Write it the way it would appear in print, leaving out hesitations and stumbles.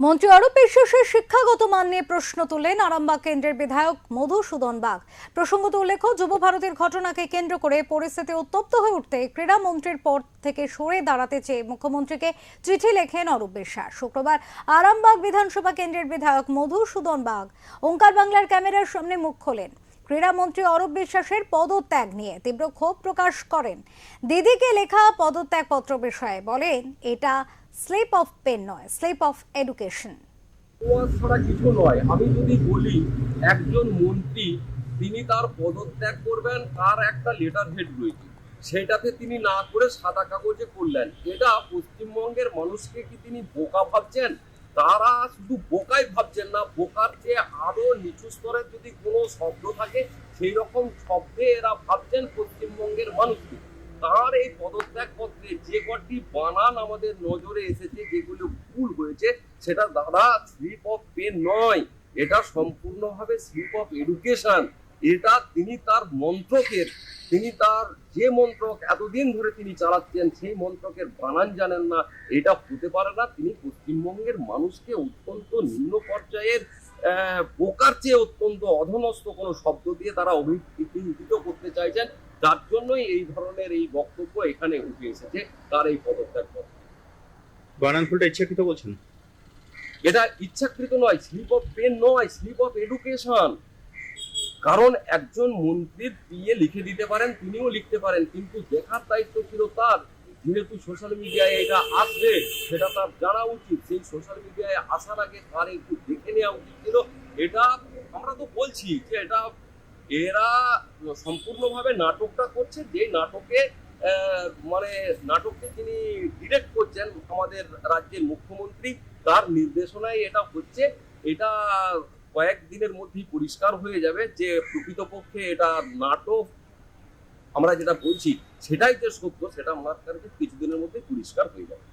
মন্ত্রী অরূপ বিশ্বাসের শিক্ষাগত মান নিয়ে প্রশ্ন তুললেন আরামবাগ কেন্দ্রের বিধায়ক মধুসূদন বাগ। প্রসঙ্গত উল্লেখ্য, যুব ভারতীর ঘটনাকে কেন্দ্র করে পরিস্থিতি উত্তপ্ত হয়ে উঠতে ক্রীড়া মন্ত্রীর পদ থেকে সরে দাঁড়াতে চেয়ে মুখ্যমন্ত্রীকে চিঠি লেখেন অরূপ বিশ্বাস। শুক্রবার আরামবাগ বিধানসভা কেন্দ্রের বিধায়ক মধুসূদন বাগ ওঙ্কার বাংলার ক্যামেরার সামনে মুখ খোলেন। ক্রীড়ামন্ত্রী অরূপ বিশ্বাসের পদত্যাগ নিয়ে তীব্র ক্ষোভ প্রকাশ করেন। দিদিকে লেখা পদত্যাগপত্র বিষয়ে বলেন, এটা স্লিপ অফ পেন নয়, স্লিপ অফ এডুকেশন। ছাড়া কিছু নয়। আমি যদি বলি একজন মন্ত্রী তিনি তার পদত্যাগ করবেন, তার একটা লেটার হেড রয়েছে, সেটাতে তিনি না করে সাদা কাগজে করলেন। এটা পশ্চিমবঙ্গের মানুষকে কি তিনি বোকা ভাবছেন? তারা শুধু বোকাই ভাবছেন না, বোকার চেয়ে আরো নিচু স্তরের যদি কোনো শব্দ থাকে সেই রকম শব্দে এরা ভাবছেন পশ্চিমবঙ্গের মানুষকে। তার এই পদত্যাগ পত্রে যে কটি বানান আমাদের নজরে এসেছে, যেগুলো ভুল হয়েছে, সেটা দাদা স্লিপ অফ পেন নয়, এটা সম্পূর্ণভাবে স্লিপ অফ এডুকেশন। এটা তিনি তার মন্ত্রকের, তিনি তার যে মন্ত্রক এতদিন ধরে তিনি চালাচ্ছেন সেই মন্ত্রকের বানান জানেন না। এটা হতে পারে না। তিনি পশ্চিমবঙ্গের মানুষকে অত্যন্ত নিম্ন পর্যায়ের বোকার চেয়ে অত্যন্ত অধমস্ত কোনো শব্দ দিয়ে তারা অভিহিত করতে চাইছেন, যার জন্যই এই ধরনের এই বক্তব্য এখানে উঠে এসেছে তার এই পদত্যাগ পত্র। বানান ভুলটা ইচ্ছাকৃত বলছেন? এটা ইচ্ছাকৃত নয়, স্লিপ অফ পেন নয়, স্লিপ অফ এডুকেশন। কারণ একজন মন্ত্রীর পিএ লিখে দিতে পারেন, তিনিও লিখতে পারেন, কিন্তু দেখার দায়িত্ব ছিল তার। যেহেতু সোশ্যাল মিডিয়ায় এটা আসবে সেটা তার জানা উচিত। সেই সোশ্যাল মিডিয়ায় আসার আগে তার একটু দেখে নেওয়া উচিত ছিল। এটা আমরা তো বলছি যে এটা এরা সম্পূর্ণভাবে নাটকটা করছে, যে নাটকে মানে নাটককে তিনি ডিরেক্ট করছেন আমাদের রাজ্যের মুখ্যমন্ত্রী, তার নির্দেশনায় এটা হচ্ছে। এটা কয়েকদিনের মধ্যেই পরিষ্কার হয়ে যাবে যে প্রকৃতপক্ষে এটা নাটক। আমরা যেটা বলছি সেটাই যে সত্য, সেটা আমার কাছে কিছুদিনের মধ্যে পরিষ্কার হয়ে যাবে।